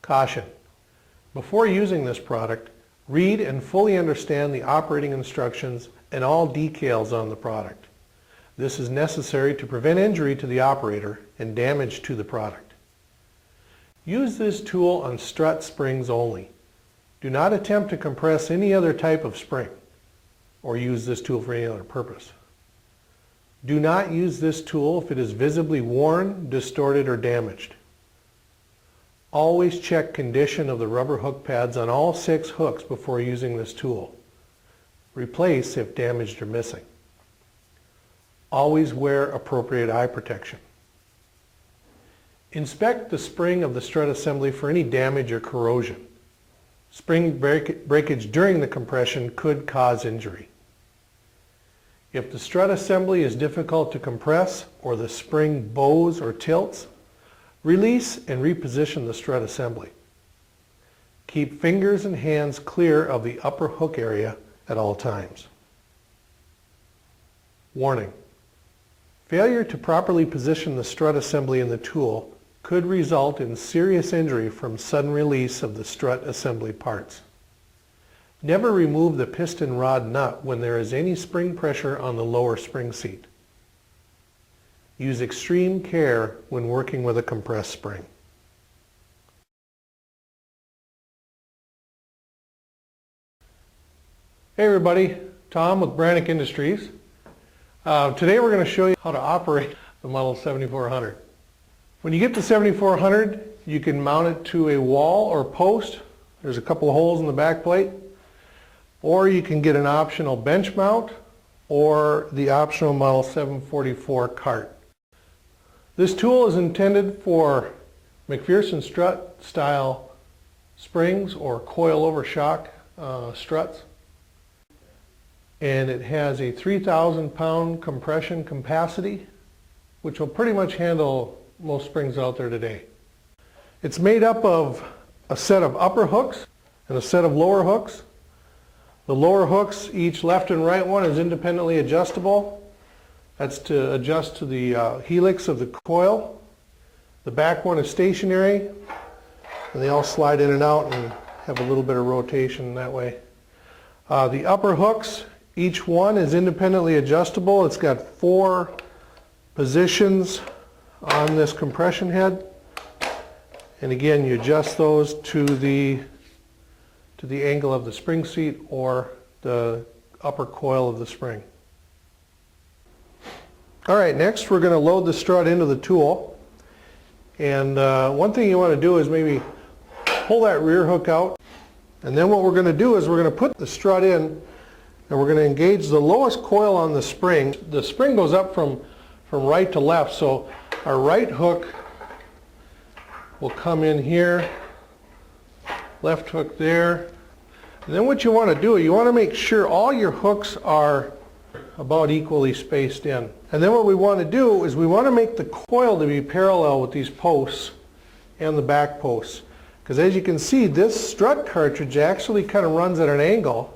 Caution: before using this product, read and fully understand the operating instructions and all details on the product. This is necessary to prevent injury to the operator and damage to the product. Use this tool on strut springs only. Do not attempt to compress any other type of spring or use this tool for any other purpose. Do not use this tool if it is visibly worn, distorted, or damaged. Always check condition of the rubber hook pads on all 6 hooks before using this tool. Replace if damaged or missing. Always wear appropriate eye protection. Inspect the spring of the strut assembly for any damage or corrosion. Spring breakage during the compression could cause injury. If the strut assembly is difficult to compress or the spring bows or tilts, release and reposition the strut assembly. Keep fingers and hands clear of the upper hook area at all times. Warning: failure to properly position the strut assembly in the tool could result in serious injury from sudden release of the strut assembly parts. Never remove the piston rod nut when there is any spring pressure on the lower spring seat. Use extreme care when working with a compressed spring. Hey everybody, Tom with Branick Industries. Today we're going to show you how to operate the Model 7400. When you get the 7400, you can mount it to a wall or post. There's a couple of holes in the back plate. Or you can get an optional bench mount or the optional Model 744 cart. This tool is intended for McPherson strut style springs or coil over shock struts. And it has a 3,000 pound compression capacity, which will pretty much handle most springs out there today. It's made up of a set of upper hooks and a set of lower hooks. The lower hooks, each left and right one, is independently adjustable. That's to adjust to the helix of the coil. The back one is stationary, and they all slide in and out and have a little bit of rotation that way. The upper hooks, each one is independently adjustable. It's got 4 positions on this compression head. And again, you adjust those to the angle of the spring seat or the upper coil of the spring. Alright, next we're going to load the strut into the tool. And one thing you want to do is maybe pull that rear hook out. And then what we're going to do is we're going to put the strut in and we're going to engage the lowest coil on the spring. The spring goes up from right to left, so our right hook will come in here, left hook there. And then what you want to do, you want to make sure all your hooks are about equally spaced in. And then what we want to do is we want to make the coil to be parallel with these posts and the back posts. Because as you can see, this strut cartridge actually kind of runs at an angle.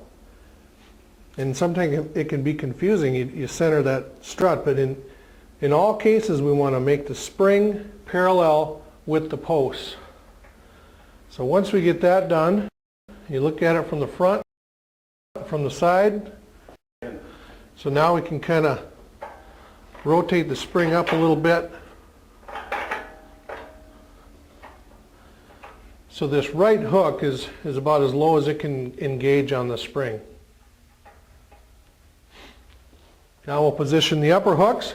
And sometimes it can be confusing. You center that strut, but in all cases we want to make the spring parallel with the posts. So once we get that done, you look at it from the front, from the side. So now we can kind of rotate the spring up a little bit. So this right hook is about as low as it can engage on the spring. Now we'll position the upper hooks.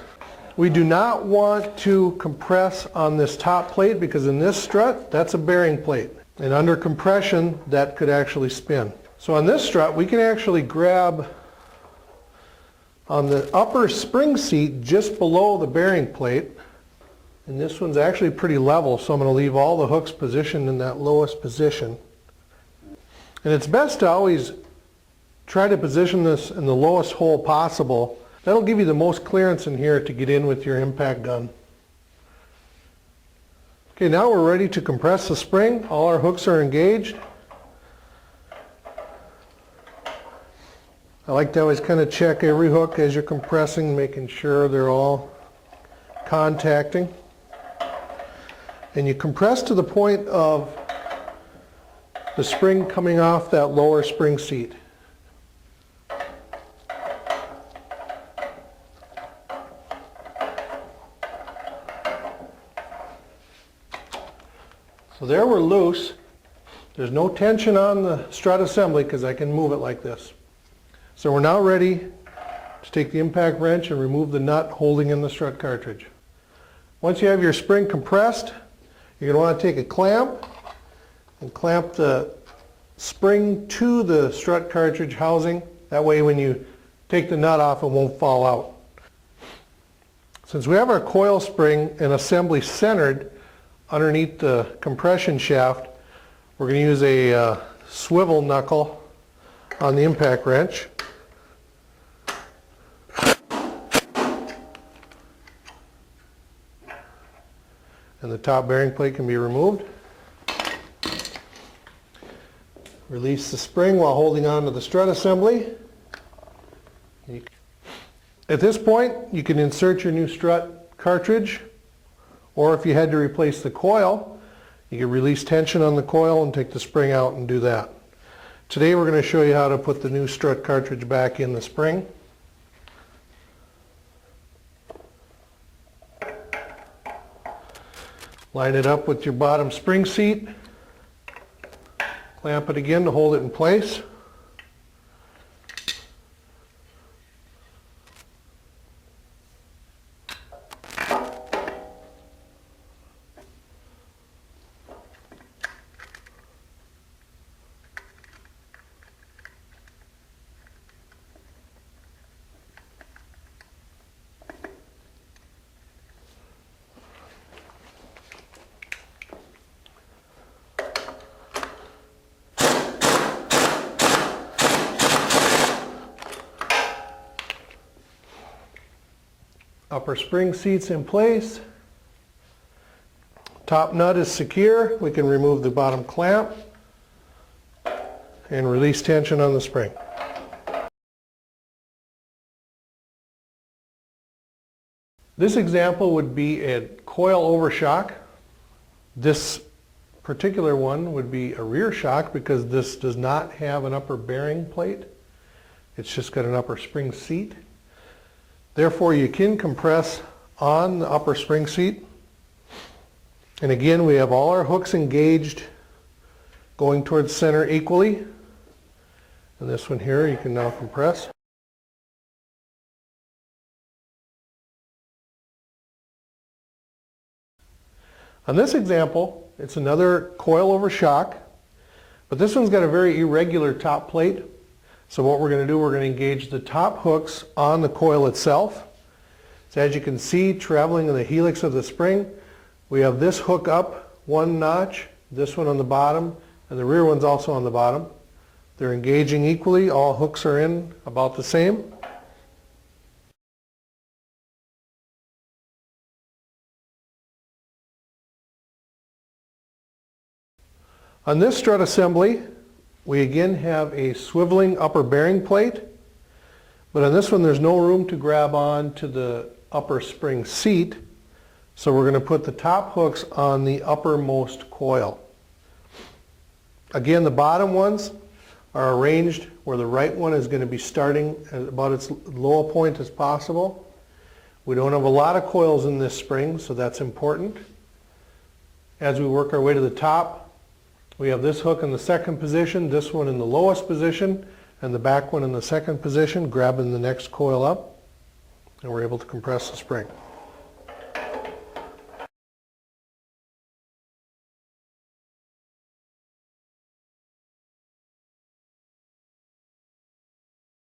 We do not want to compress on this top plate because in this strut, that's a bearing plate. And under compression, that could actually spin. So on this strut, we can actually grab on the upper spring seat just below the bearing plate. And this one's actually pretty level, so I'm going to leave all the hooks positioned in that lowest position. And it's best to always try to position this in the lowest hole possible. That'll give you the most clearance in here to get in with your impact gun. Okay, now we're ready to compress the spring. All our hooks are engaged. I like to always kind of check every hook as you're compressing, making sure they're all contacting. And you compress to the point of the spring coming off that lower spring seat. So there we're loose. There's no tension on the strut assembly because I can move it like this. So we're now ready to take the impact wrench and remove the nut holding in the strut cartridge. Once you have your spring compressed, you're going to want to take a clamp and clamp the spring to the strut cartridge housing. That way when you take the nut off, it won't fall out. Since we have our coil spring and assembly centered underneath the compression shaft, we're going to use a swivel knuckle on the impact wrench. And the top bearing plate can be removed. Release the spring while holding on to the strut assembly. At this point, you can insert your new strut cartridge, or if you had to replace the coil, you can release tension on the coil and take the spring out and do that. Today we're going to show you how to put the new strut cartridge back in the spring. Line it up with your bottom spring seat. Clamp it again to hold it in place. Upper spring seat's in place. Top nut is secure. We can remove the bottom clamp and release tension on the spring. This example would be a coil over shock. This particular one would be a rear shock because this does not have an upper bearing plate. It's just got an upper spring seat. Therefore, you can compress on the upper spring seat. And again, we have all our hooks engaged going towards center equally. And this one here, you can now compress. On this example, it's another coil over shock, but this one's got a very irregular top plate. So what we're going to do, we're going to engage the top hooks on the coil itself. So as you can see, traveling in the helix of the spring, we have this hook up one notch, this one on the bottom, and the rear one's also on the bottom. They're engaging equally. All hooks are in about the same. On this strut assembly, we again have a swiveling upper bearing plate, but on this one there's no room to grab on to the upper spring seat, so we're going to put the top hooks on the uppermost coil. Again, the bottom ones are arranged where the right one is going to be starting at about its low point as possible. We don't have a lot of coils in this spring, so that's important. As we work our way to the top, we have this hook in the second position, this one in the lowest position, and the back one in the second position, grabbing the next coil up, and we're able to compress the spring.